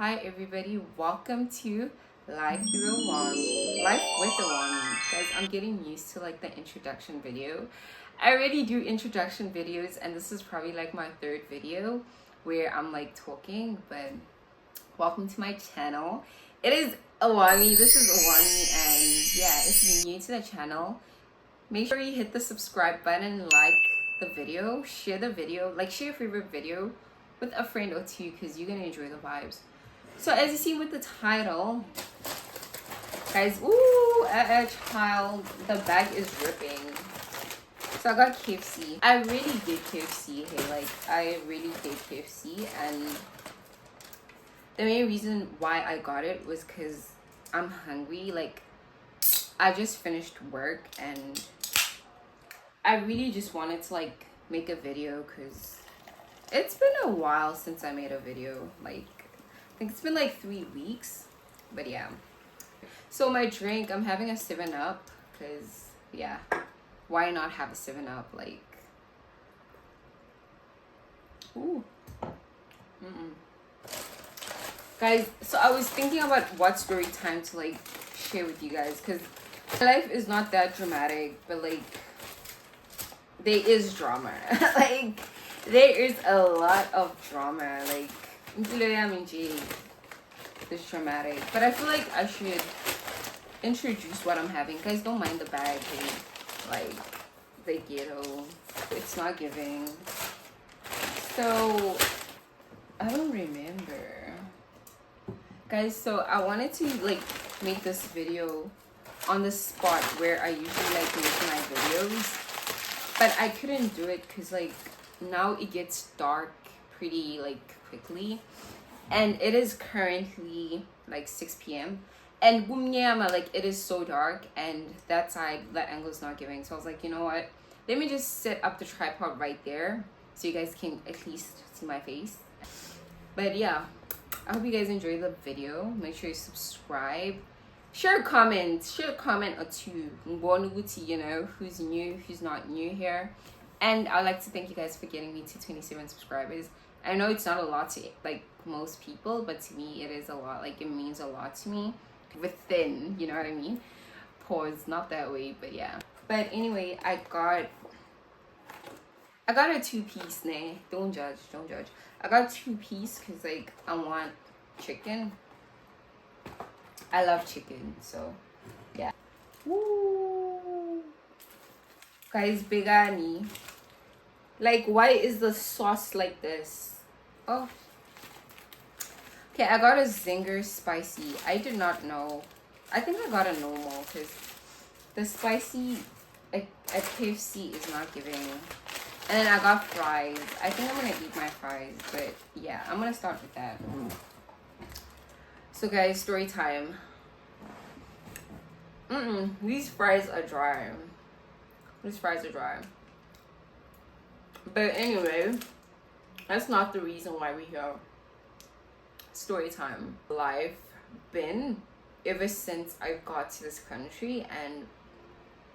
Hi everybody, welcome to Life Through a Wami. Life with a Wami. Guys, I'm getting used to like the introduction video. I already do introduction videos and this is probably like my third video where I'm like talking, but welcome to my channel. It is Awami, this is Awami, and yeah, if you're new to the channel, make sure you hit the subscribe button, like the video, share the video, like share your favorite video with a friend or two because you're gonna enjoy the vibes. So as you see with the title, guys, child, the bag is ripping. So I got KFC. I really did KFC. Hey, like I really did KFC, and the main reason why I got it was because I'm hungry. Like I just finished work and I really just wanted to like make a video because it's been a while since I made a video. Like I think it's been like 3 weeks, but yeah. So my drink, I'm having a 7-Up because yeah, why not have a 7-Up? Like ooh. Guys, so I was thinking about what story time to like share with you guys because life is not that dramatic, but like there is drama. Like there is a lot of drama. Like it's dramatic, but I feel like I should introduce what I'm having. Guys, don't mind the bag. Like the ghetto, it's not giving. So I don't remember, guys. So I wanted to like make this video on the spot where I usually like make my videos, but I couldn't do it because like now it gets dark pretty like quickly, and it is currently like 6 p.m. and like it is so dark, and that side, that angle is not giving. So I was like, you know what, let me just set up the tripod right there so you guys can at least see my face. But yeah, I hope you guys enjoy the video. Make sure you subscribe, share a comment or two, you know, who's new, who's not new here. And I'd like to thank you guys for getting me to 27 subscribers. I know it's not a lot to like most people, but to me it is a lot. Like it means a lot to me within, you know what I mean? Pause, not that way, but yeah. But anyway, I got a 2-piece, nah. Don't judge. I got 2-piece because like I want chicken. I love chicken, so yeah. Woo. Guys, biryani. Like, why is the sauce like this? Oh. Okay, I got a zinger spicy. I did not know. I think I got a normal because the spicy at KFC is not giving. And then I got fries. I think I'm gonna eat my fries, but yeah, I'm gonna start with that. So guys, story time. These fries are dry. But anyway, that's not the reason why we're here. Story time. Life been ever since I got to this country, and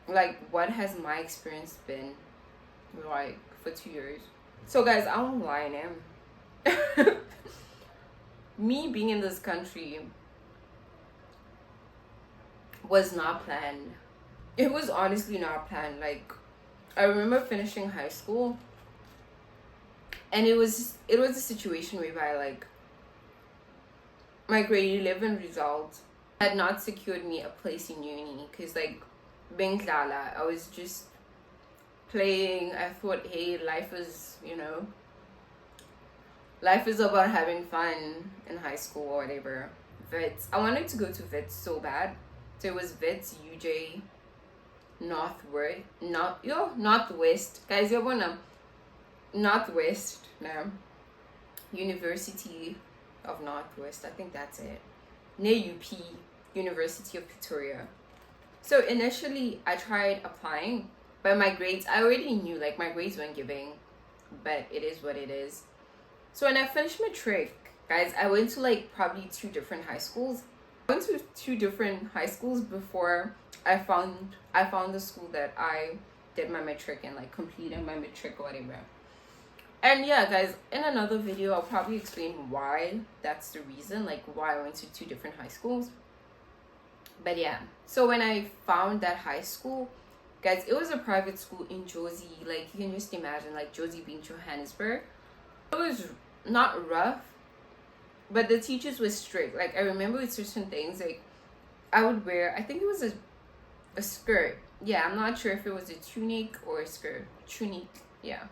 like what has my experience been like for 2 years. So guys, I won't lie now. Me being in this country was not planned. It was honestly not planned. Like I remember finishing high school, and it was a situation whereby like my grade 11 results had not secured me a place in uni because like Benklala, I was just playing. I thought, hey, life is, you know, life is about having fun in high school or whatever. Vets, I wanted to go to Vets so bad. So it was Vets, UJ, Northwest. Guys, you're gonna Northwest now. University of Northwest. I think that's it. Near UP, University of Pretoria. So initially I tried applying, but my grades, I already knew like my grades weren't giving, but it is what it is. So when I finished matric, guys, I went to like probably 2 different high schools. I went to 2 different high schools before I found the school that I did my matric and like completed my matric or whatever. And yeah, guys, in another video, I'll probably explain why that's the reason, like why I went to 2 different high schools. But yeah, so when I found that high school, guys, it was a private school in Jersey. Like, you can just imagine, like, Jersey being Johannesburg. It was not rough, but the teachers were strict. Like, I remember with certain things, like, I would wear, I think it was a skirt. Yeah, I'm not sure if it was a tunic or a skirt. Tunic, yeah.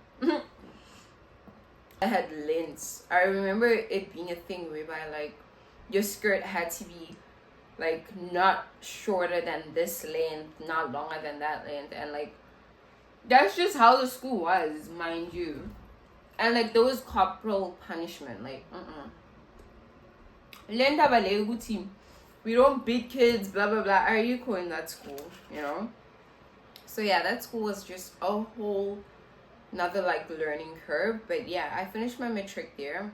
I had lints. I remember it being a thing whereby, like, your skirt had to be like not shorter than this length, not longer than that length, and like that's just how the school was, mind you. And like there was corporal punishment, like team. We don't beat kids, blah blah blah. Are you cool in that school, you know? So yeah, that school was just a whole another like learning curve. But yeah, I finished my matric there.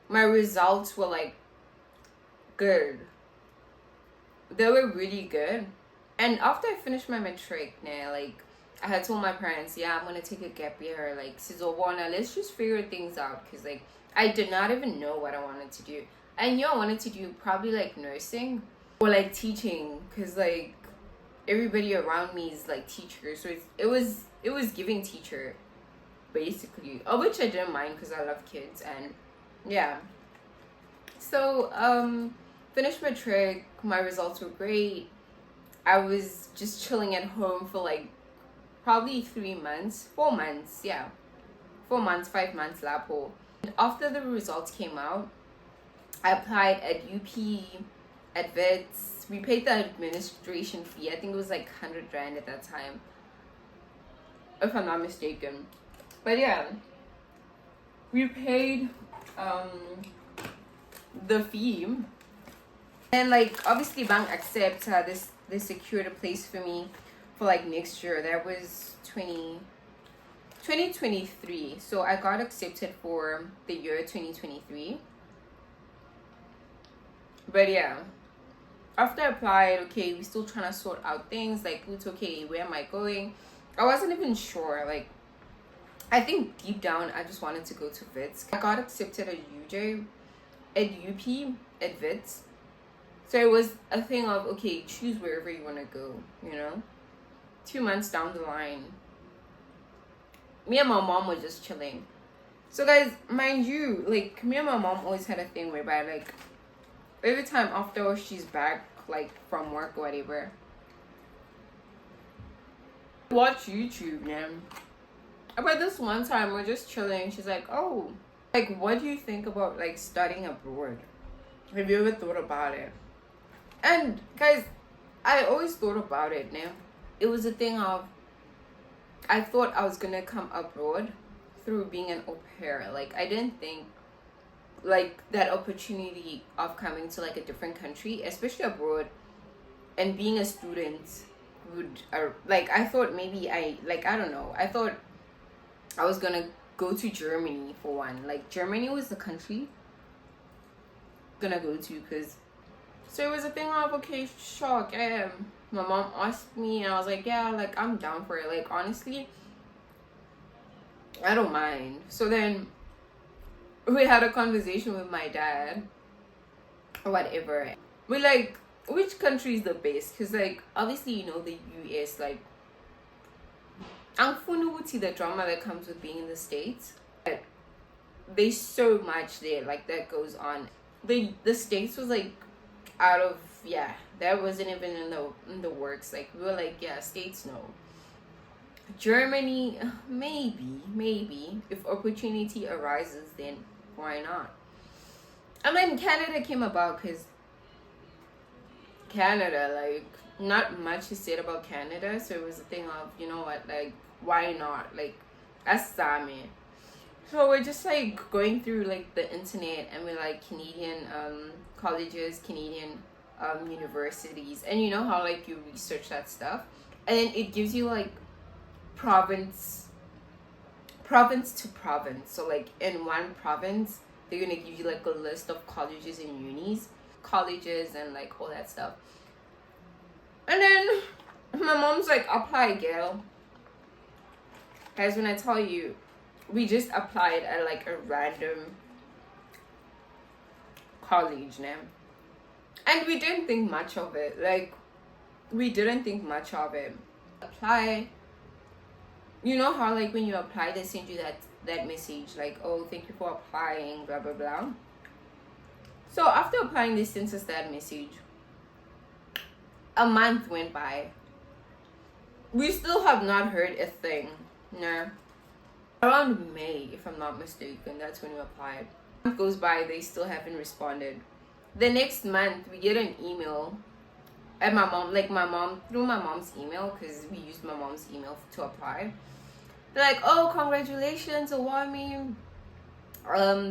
My results were like good. They were really good. And after I finished my matric, like I had told my parents, yeah, I'm gonna take a gap year, like Sizobona, let's just figure things out, because like I did not even know what I wanted to do. I knew I wanted to do probably like nursing or like teaching, because like everybody around me is like teachers, so it was giving teacher basically, of which I didn't mind because I love kids. And yeah, so finished matric, my results were great. I was just chilling at home for like probably 4 months, 5 months lapo. And after the results came out, I applied at UP, at Vets. We paid the administration fee. I think it was like 100 rand at that time, if I'm not mistaken. But yeah, we paid the fee. And like obviously bank accept they secured a place for me for like next year. That was 2023. So I got accepted for the year 2023. But yeah, after I applied, okay, we still trying to sort out things, like it's okay, where am I going? I wasn't even sure. Like I think deep down I just wanted to go to Wits. I got accepted at UJ, at UP, at Wits. So it was a thing of, okay, choose wherever you want to go, you know? 2 months down the line, me and my mom were just chilling. So guys, mind you, like, me and my mom always had a thing whereby, like, every time after she's back, like, from work or whatever, watch YouTube, man. But this one time, we're just chilling. She's like, oh, like, what do you think about, like, studying abroad? Have you ever thought about it? And guys, I always thought about it now. It was a thing of, I thought I was gonna come abroad through being an au pair. Like I didn't think like that opportunity of coming to like a different country, especially abroad, and being a student would like I thought maybe I don't know. I thought I was gonna go to Germany for one. Like Germany was the country gonna go to, because so it was a thing of, okay, shock. My mom asked me, and I was like, yeah, like I'm down for it. Like honestly, I don't mind. So then we had a conversation with my dad or whatever. We're like, which country is the best? Because like obviously, you know, the US, like I'm see the drama that comes with being in the States. But there's so much there like that goes on. The States was like out of, yeah, that wasn't even in the works. Like we were like, yeah, States, no. Germany, maybe if opportunity arises, then why not? And then Canada came about, because Canada, like not much is said about Canada, so it was a thing of, you know what, like why not, like Asami. So we're just like going through like the internet, and we're like Canadian colleges, Canadian universities, and you know how like you research that stuff, and then it gives you like province to province. So like in one province they're gonna give you like a list of colleges and colleges and like all that stuff. And then my mom's like, apply, girl. Guys, when I tell you, we just applied at like a random college name, and we didn't think much of it. Like, we didn't think much of it. Apply. You know how like when you apply, they send you that message like, oh, thank you for applying, blah blah blah. So after applying, they sent us that message. A month went by. We still have not heard a thing. No. Around May, if I'm not mistaken, that's when we applied. A month goes by, they still haven't responded. The next month, we get an email. And my mom, through my mom's email, because we used my mom's email to apply. They're like, oh, congratulations, Awami.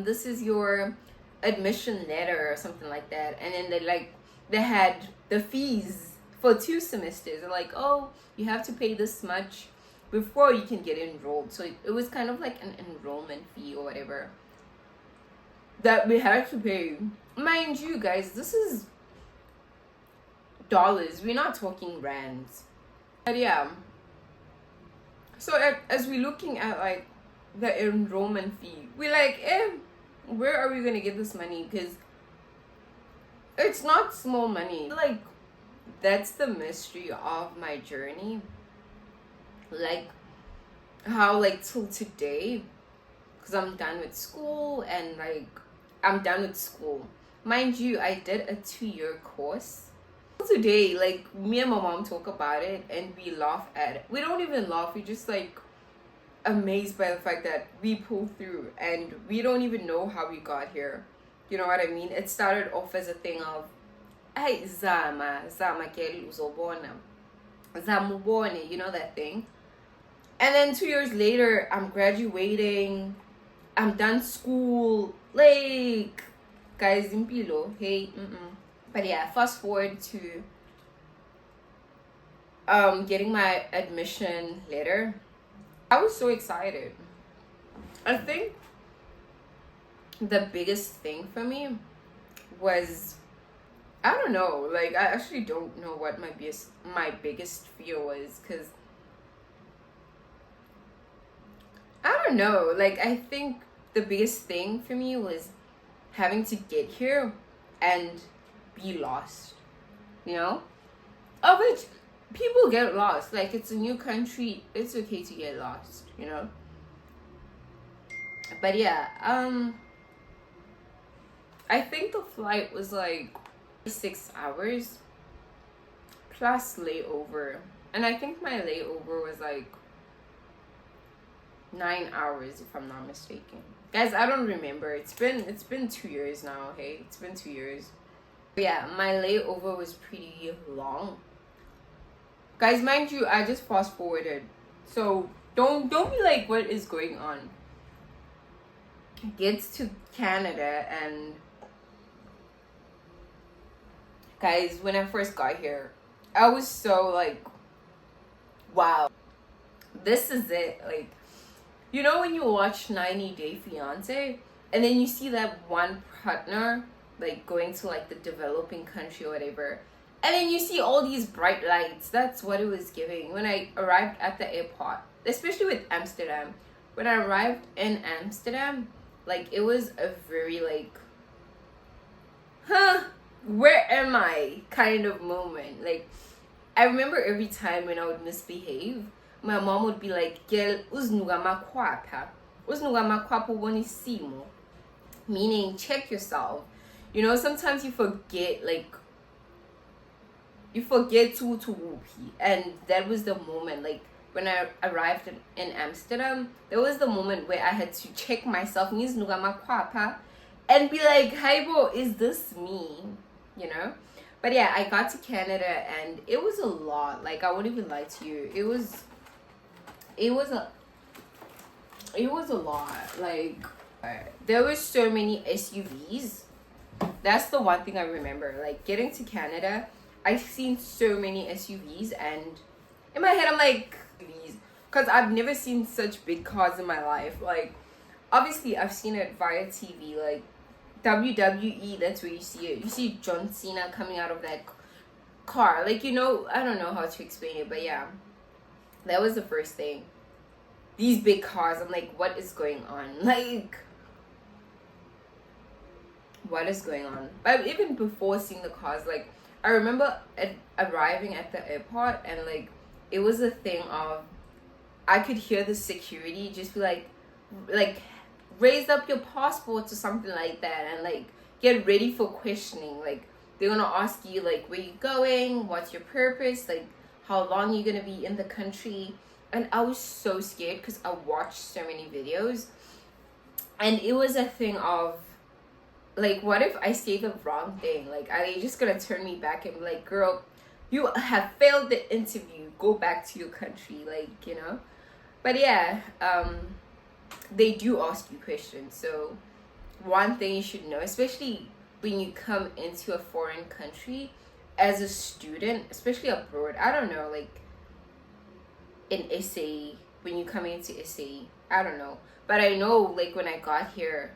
This is your admission letter or something like that. And then they had the fees for 2 semesters. They're like, oh, you have to pay this much before you can get enrolled. So it was kind of like an enrollment fee or whatever that we had to pay. Mind you, guys, this is dollars. We're not talking rands. But yeah. So as we're looking at like the enrollment fee, we're like, where are we gonna get this money? Because it's not small money. Like, that's the mystery of my journey. Like, how like till today, because I'm done with school, and like I'm done with school. Mind you, I did a 2-year course. Today, like, me and my mom talk about it and we laugh at it. We don't even laugh, we're just like amazed by the fact that we pulled through and we don't even know how we got here. You know what I mean? It started off as a thing of, hey, zama keli uzobona, zamubone, you know that thing. And then 2 years later, I'm graduating, I'm done school, like, guys, impilo, hey, But yeah, fast forward to getting my admission letter. I was so excited. I think the biggest thing for me was, I don't know, like, I actually don't know what my biggest fear was, because I don't know, like, I think the biggest thing for me was having to get here and be lost, you know, of which people get lost. Like, it's a new country, it's okay to get lost, you know. But yeah, I think the flight was like 6 hours plus layover, and I think my layover was like 9 hours, if I'm not mistaken. Guys, I don't remember. It's been 2 years now. Hey, it's been 2 years. Yeah, my layover was pretty long. Guys, mind you, I just fast forwarded, so don't be like, what is going on? Gets to Canada, and guys, when I first got here, I was so like, wow, this is it. Like, you know when you watch 90 Day Fiance and then you see that one partner like going to like the developing country or whatever, and then you see all these bright lights. That's what it was giving when I arrived at the airport, especially with Amsterdam. When I arrived in Amsterdam, like, it was a very like, where am I kind of moment. Like, I remember every time when I would misbehave, my mom would be like, girl, uznuga makwapa bonisimo, meaning check yourself. You know, sometimes you forget, like, you forget to whoopee. And that was the moment, like, when I arrived in Amsterdam, there was the moment where I had to check myself, and be like, hi bro, is this me? You know? But yeah, I got to Canada and it was a lot. Like, I won't even lie to you. It was a lot. Like, there were so many SUVs. That's the one thing I remember. Like, getting to Canada, I've seen so many SUVs, and in my head I'm like, because I've never seen such big cars in my life. Like, obviously I've seen it via TV, like WWE, that's where you see it. You see John Cena coming out of that car. Like, you know, I don't know how to explain it, but yeah, that was the first thing. these big cars. I'm like, what is going on? Like, what is going on? But even before seeing the cars, like, I remember arriving at the airport, and like, it was a thing of, I could hear the security just be like raise up your passports or something like that, and like get ready for questioning. Like, they're gonna ask you like, where you going, what's your purpose, like how long you gonna be in the country. And I was so scared because I watched so many videos, and it was a thing of like, what if I say the wrong thing? Like, are they just gonna turn me back and be like, girl, you have failed the interview, go back to your country, like, you know? But yeah, they do ask you questions. So one thing you should know, especially when you come into a foreign country as a student, especially abroad, I don't know, like in SA, when you come into SA, I don't know, but I know like when I got here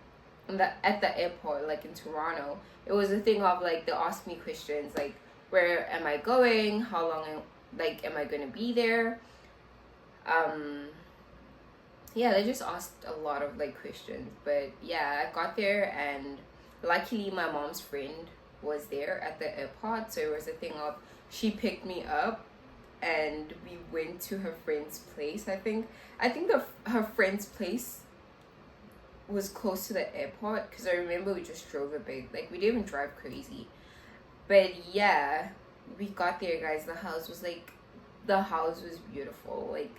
at the airport, like in Toronto, it was a thing of like, they ask me questions like, where am I going, how long like am I gonna be there. Yeah, they just asked a lot of like questions. But yeah, I got there, and luckily my mom's friend was there at the airport, so it was a thing of, she picked me up and we went to her friend's place. I think her friend's place was close to the airport, because I remember we just drove a bit, like we didn't even drive crazy. But yeah, we got there, guys. The house was beautiful. Like,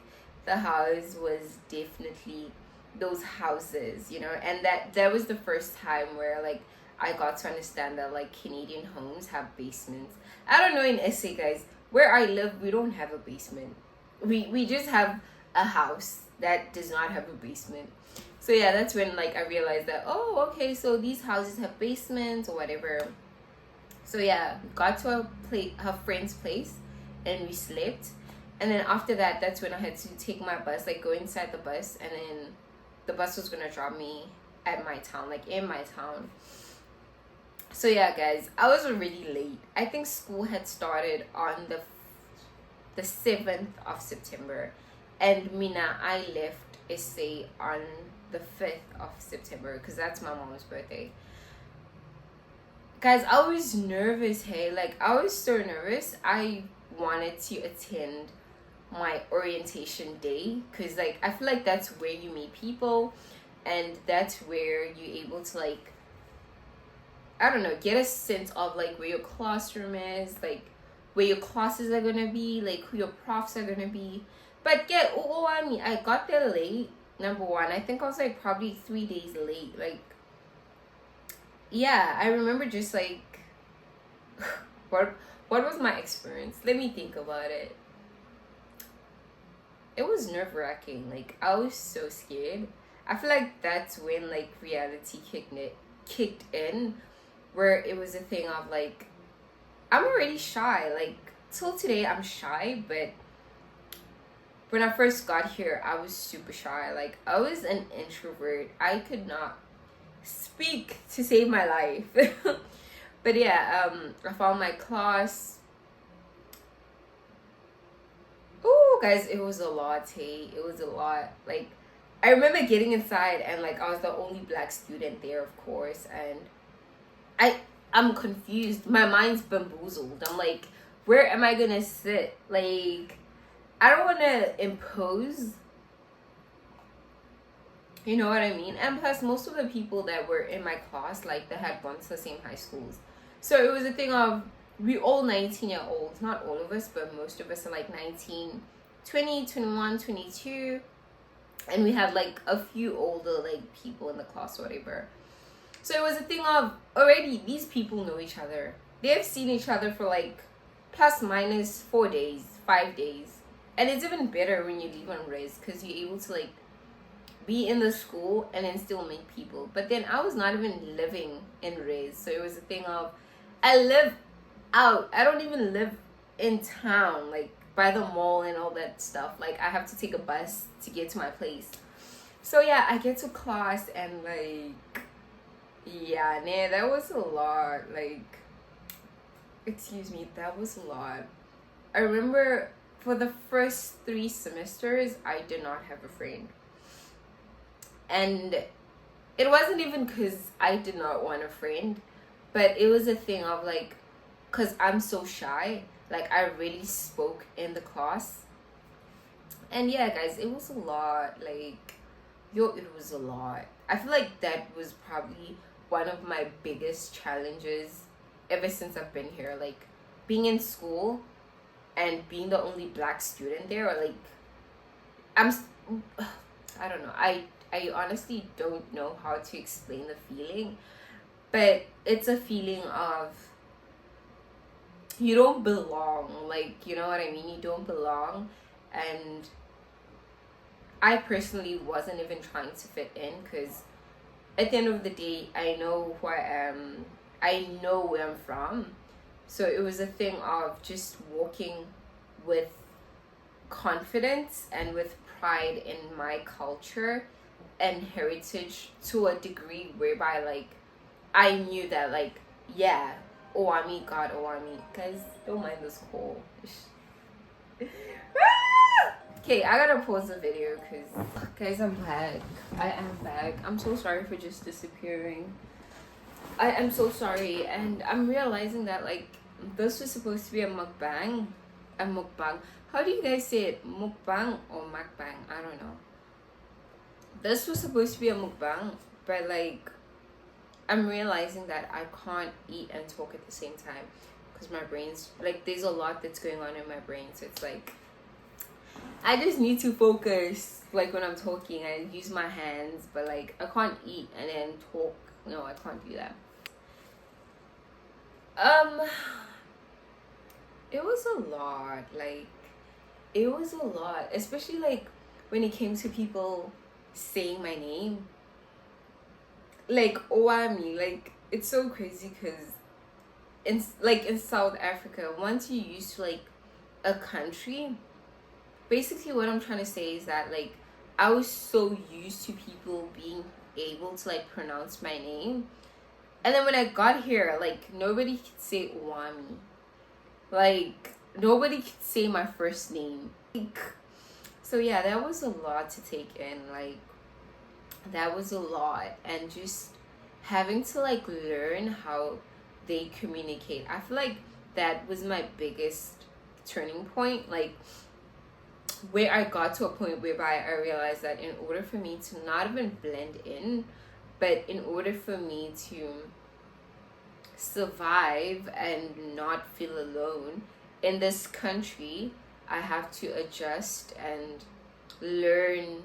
the house was definitely those houses, you know. And that was the first time where like I got to understand that like Canadian homes have basements. I don't know in SA, guys, where I live, we don't have a basement. We just have a house that does not have a basement. So yeah, that's when like I realized that, oh, okay, so these houses have basements or whatever. So yeah, got to her friend's place, and we slept. And then after that, that's when I had to take my bus, like go inside the bus, and then the bus was gonna drop me at my town, like in my town. So yeah, guys, I was already late. I think school had started on the 7th of September, and Mina, I left SA on the 5th of September, because that's my mom's birthday. Guys, I was nervous. Hey, like, I was so nervous. I wanted to attend my orientation day, because like I feel like that's where you meet people, and that's where you're able to like, I don't know, get a sense of like where your classroom is, like where your classes are gonna be, like who your profs are gonna be. But yeah, I got there late. Number one, I think I was like probably 3 days late. Like, yeah, I remember just like what was my experience? Let me think about it. It was nerve-wracking. Like, I was so scared. I feel like that's when like reality kicked in, where it was a thing of like, I'm already shy. Like, till today I'm shy, but when I first got here, I was super shy. Like, I was an introvert. I could not speak to save my life. But yeah, I found my class. Oh, guys, it was a lot, hey. It was a lot. Like, I remember getting inside, and like I was the only black student there, of course, and I'm confused. My mind's bamboozled. I'm like, where am I gonna sit? Like, I don't want to impose, you know what I mean? And plus, most of the people that were in my class, like, they had gone to the same high schools. So it was a thing of, we all 19-year-olds, not all of us, but most of us are like 19, 20, 21, 22. And we had like a few older like people in the class or whatever. So it was a thing of, already these people know each other. They've seen each other for like plus minus 4 days, 5 days. And it's even better when you leave on res, because you're able to like be in the school and then still meet people. But then I was not even living in res, so it was a thing of, I live out. I don't even live in town, like by the mall and all that stuff. Like, I have to take a bus to get to my place. So yeah, I get to class, and like, yeah, nah, that was a lot. Like, excuse me, that was a lot. I remember for the first 3 semesters, I did not have a friend. And it wasn't even because I did not want a friend, but it was a thing of like, because I'm so shy, like I really spoke in the class. And yeah, guys, it was a lot. Like, yo, it was a lot. I feel like that was probably one of my biggest challenges ever since I've been here. Like, being in school and being the only black student there, or like, I'm, I don't know. I honestly don't know how to explain the feeling, but it's a feeling of you don't belong. Like, you know what I mean? You don't belong. And I personally wasn't even trying to fit in, because at the end of the day, I know who I am. I know where I'm from. So it was a thing of just walking with confidence and with pride in my culture and heritage to a degree whereby, like, I knew that, like, yeah, Owami, God, Owami. Guys, don't mind this call. Okay, I gotta pause the video because, guys, I'm back. I am back. I'm so sorry for just disappearing. I am so sorry, and I'm realizing that, like, this was supposed to be a mukbang. A mukbang. How do you guys say it? Mukbang or mukbang? I don't know. This was supposed to be a mukbang, but, like, I'm realizing that I can't eat and talk at the same time because my brain's, like, there's a lot that's going on in my brain. So it's like, I just need to focus, like, when I'm talking. I use my hands, but, like, I can't eat and then talk. No, I can't do that. It was a lot. Like, it was a lot, especially, like, when it came to people saying my name. Like, Owami, like, it's so crazy because in South Africa, once you're used to, like, a country, basically what I'm trying to say is that, like, I was so used to people being able to, like, pronounce my name. And then when I got here, like, nobody could say Owami. Like, nobody could say my first name. Like, so yeah, that was a lot to take in. Like, that was a lot. And just having to, like, learn how they communicate. I feel like that was my biggest turning point. Like, where I got to a point whereby I realized that in order for me to not even blend in, but in order for me to survive and not feel alone in this country, I have to adjust and learn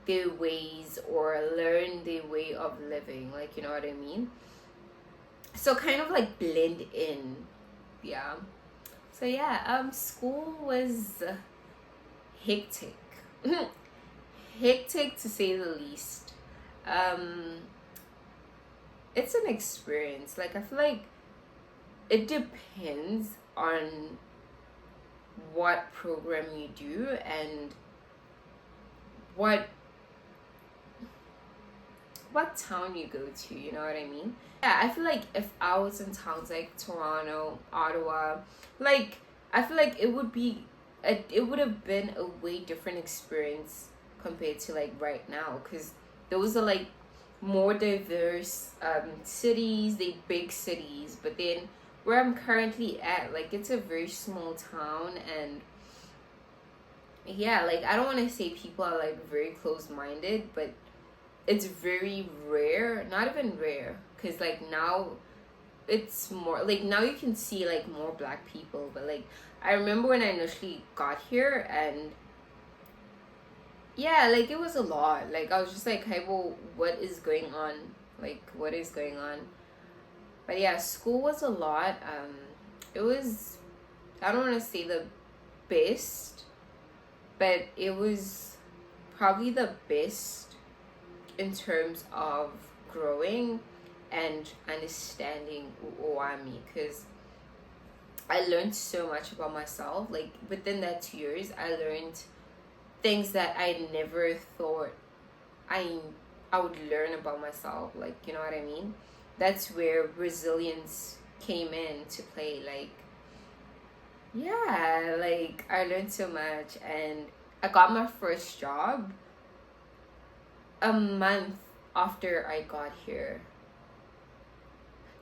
their ways or learn their way of living. Like, you know what I mean? So kind of like blend in. Yeah. So yeah, school was hectic. Hectic to say the least. It's an experience. Like, I feel like it depends on what program you do and what town you go to, you know what I mean? Yeah, I feel like if I was in towns like Toronto, Ottawa, like, I feel like it would have been a way different experience compared to, like, right now, because those are, like, more diverse cities. They big cities, but then where I'm currently at, like, it's a very small town. And yeah, like, I don't want to say people are, like, very close-minded, but it's very rare. Not even rare, because, like, now it's more, like, now you can see, like, more black people. But, like, I remember when I initially got here, and yeah, like, it was a lot. Like, I was just like, hey, well, what is going on? Like, what is going on? But yeah, school was a lot. It was, I don't want to say the best, but it was probably the best in terms of growing and understanding Uwami, because I learned so much about myself. Like, within that 2 years, I learned things that I never thought I would learn about myself. Like, you know what I mean? That's where resilience came in to play. Like, yeah, like, I learned so much, and I got my first job. a month after I got here.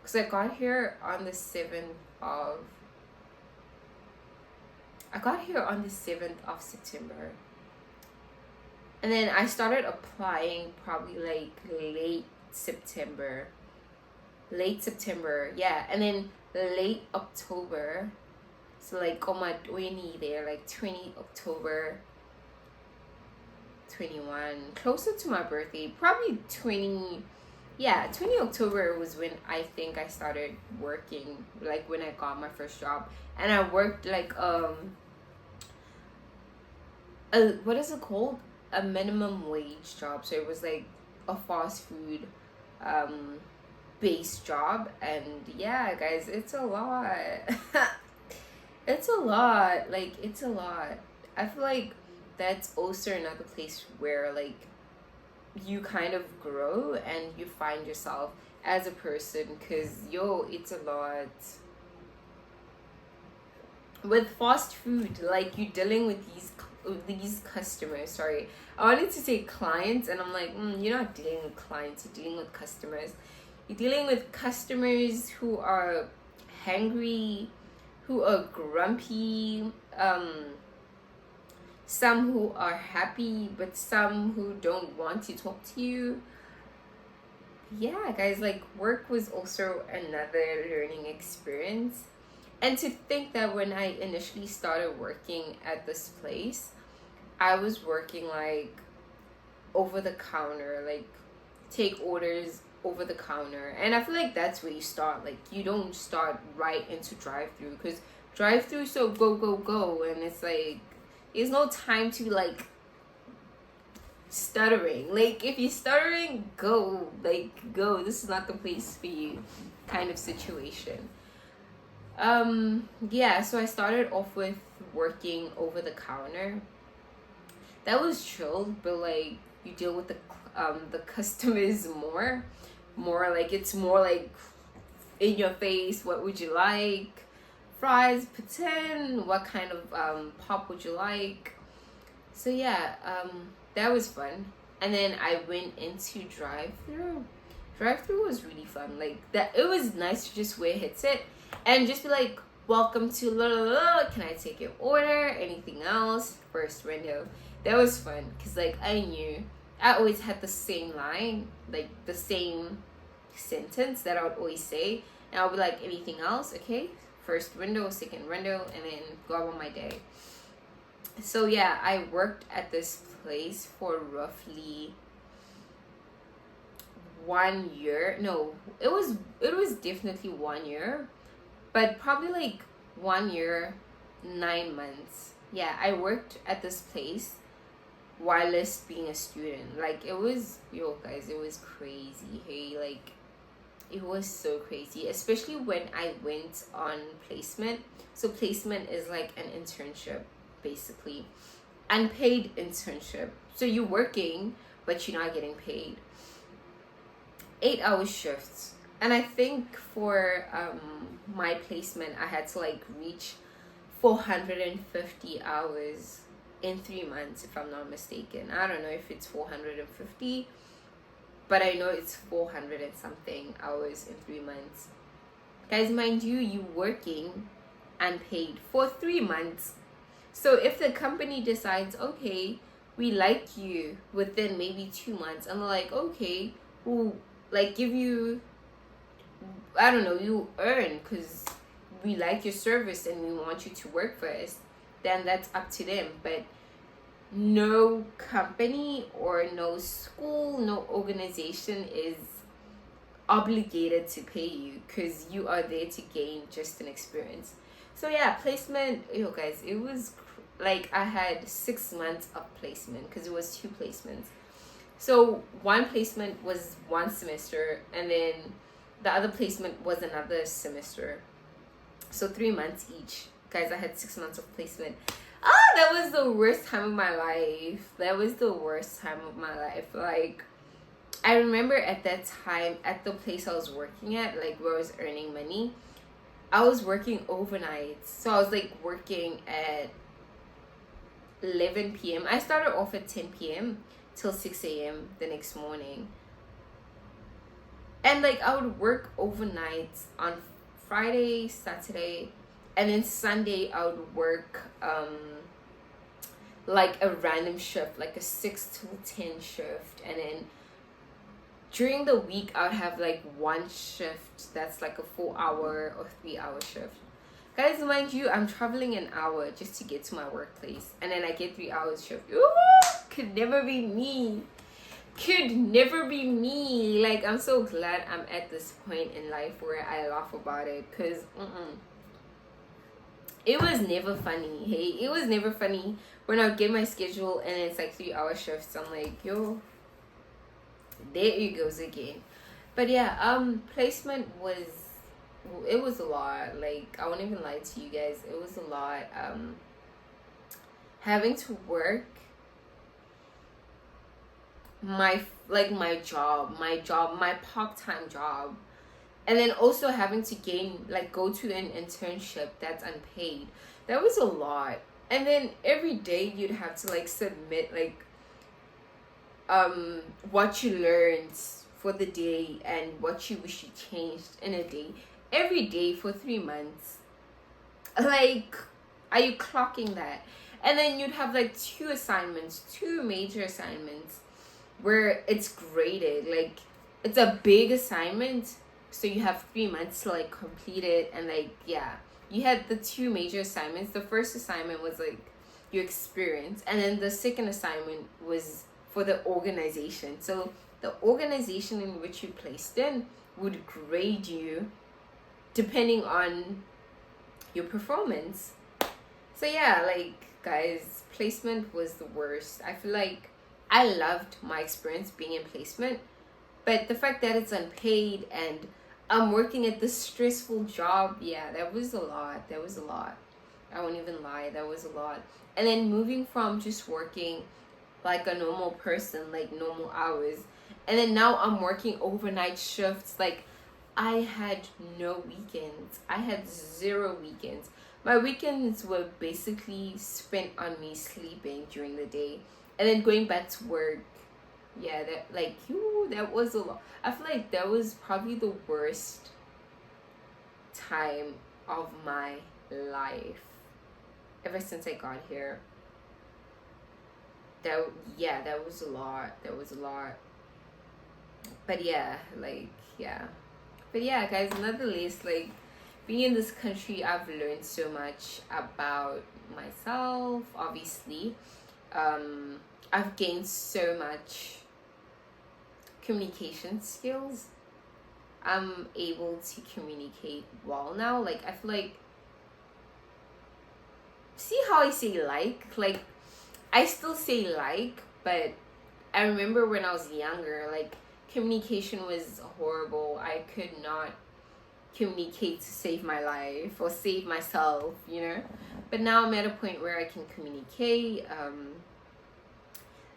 Because I got here on the 7th of... I got here on the 7th of September. And then I started applying probably like late September. Yeah. And then late October. So like on my 20 there, like 20 October 21, closer to my birthday, probably 20 October was when I think I started working, like when I got my first job. And I worked like what is it called, a minimum wage job. So it was like a fast food based job. And yeah guys, it's a lot. It's a lot, like it's a lot. I feel like that's also another place where like you kind of grow and you find yourself as a person, because it's a lot with fast food. Like you're dealing with these customers. Sorry, I wanted to say clients, and I'm like, you're not dealing with clients, you're dealing with customers. You're dealing with customers who are hangry, who are grumpy, some who are happy, but some who don't want to talk to you. Yeah guys, like work was also another learning experience. And to think that when I initially started working at this place, I was working like over the counter, like take orders over the counter. And I feel like that's where you start. Like you don't start right into drive-through, because drive-through so go, and it's like there's no time to like stuttering. Like if you're stuttering, go. This is not the place for you kind of situation. Yeah, so I started off with working over the counter. That was chill, but like you deal with the customers more like it's more like in your face. What would you like? Fries, pretend. What kind of pop would you like? So yeah, that was fun. And then I went into drive-through. Drive-through was really fun. Like that, it was nice to just wear headset and just be like, welcome to la la la, can I take your order? Anything else? First window. That was fun, because like I knew I always had the same line, like the same sentence that I would always say, and I'll be like, anything else? Okay, first window, second window, and then go on my day. So yeah, I worked at this place for roughly 1 year. No, it was definitely 1 year, but probably like 1 year 9 months. Yeah, I worked at this place whilst being a student. Like it was, guys, it was crazy. Hey, like it was so crazy, especially when I went on placement. So placement is like an internship, basically, unpaid internship. So you're working but you're not getting paid. 8-hour shifts. And I think for my placement I had to like reach 450 hours in 3 months, if I'm not mistaken. I don't know if it's 450, but I know it's 400 and something hours in 3 months. Guys, mind you working unpaid for 3 months. So if the company decides, okay, we like you within maybe 2 months, and they're like, okay, we'll like give you, I don't know, you earn because we like your service and we want you to work for us, then that's up to them. But no company or no school, no organization is obligated to pay you, because you are there to gain just an experience. So yeah, placement, guys, it was like I had 6 months of placement, because it was 2 placements. So one placement was 1 semester, and then the other placement was another semester. So 3 months each. Guys, I had 6 months of placement. That was the worst time of my life. Like, I remember at that time, at the place I was working at, like where I was earning money, I was working overnight. So I was like working at 11 p.m. I started off at 10 p.m. till 6 a.m. the next morning. And like I would work overnight on Friday, Saturday, and then Sunday I would work like a random shift, like a 6 to 10 shift, and then during the week I would have like one shift that's like a 4-hour or 3-hour shift. Guys, mind you, I'm traveling an hour just to get to my workplace, and then I get 3 hours shift. Ooh, could never be me. Could never be me. Like, I'm so glad I'm at this point in life where I laugh about it, because it was never funny. Hey, it was never funny when I would get my schedule and it's like 3-hour shifts. I'm like, yo, there it goes again. But yeah, placement was, it was a lot. Like, I won't even lie to you guys, it was a lot. Having to work my job, my part-time job, and then also having to go to an internship that's unpaid. That was a lot. And then every day you'd have to like submit like what you learned for the day and what you wish you changed in a day, every day for 3 months. Like, are you clocking that? And then you'd have like two major assignments where it's graded. Like, it's a big assignment, so you have 3 months to like complete it. And like, yeah, you had the two major assignments. The first assignment was like your experience, and then the second assignment was for the organization. So the organization in which you placed in would grade you depending on your performance. So yeah, like, guys, placement was the worst. I feel like I loved my experience being in placement, but the fact that it's unpaid and I'm working at this stressful job, yeah, that was a lot. I won't even lie, that was a lot. And then moving from just working like a normal person, like normal hours, and then now I'm working overnight shifts. Like, I had no weekends. I had 0 weekends. My weekends were basically spent on me sleeping during the day and then going back to work. Yeah, that was a lot. I feel like that was probably the worst time of my life ever since I got here. That was a lot. But yeah, guys, nonetheless, like, being in this country, I've learned so much about myself. Obviously, I've gained so much communication skills. I'm able to communicate well now. Like, I feel like, see how I say like I still say like, but I remember when I was younger, like, communication was horrible. I could not communicate to save my life or save myself, you know. But now I'm at a point where I can communicate.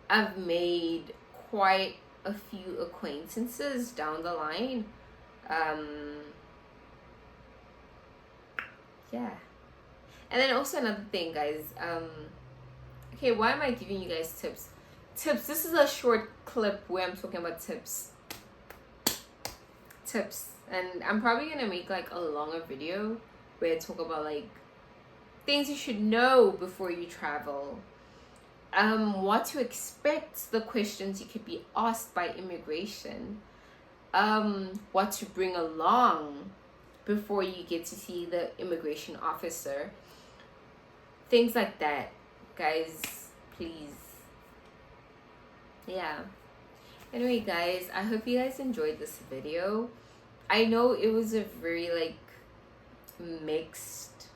I've made quite a few acquaintances down the line. Yeah. And then also another thing, guys, okay, why am I giving you guys tips? This is a short clip where I'm talking about tips, and I'm probably gonna make like a longer video where I talk about like things you should know before you travel, what to expect, the questions you could be asked by immigration, what to bring along before you get to see the immigration officer, things like that, guys, please. Yeah, anyway, guys, I hope you guys enjoyed this video. I know it was a very like mixed,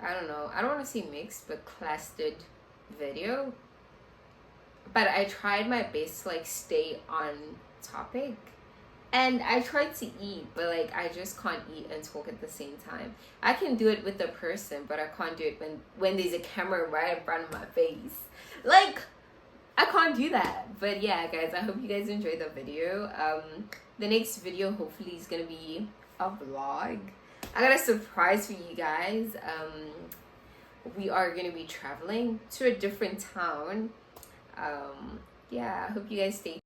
I don't want to say mixed, but clustered video, but I tried my best to like stay on topic, and I tried to eat, but like I just can't eat and talk at the same time. I can do it with the person, but I can't do it when there's a camera right in front of my face. Like, I can't do that. But yeah, guys, I hope you guys enjoyed the video. The next video hopefully is gonna be a vlog. I got a surprise for you guys. We are gonna be traveling to a different town. yeah, I hope you guys stay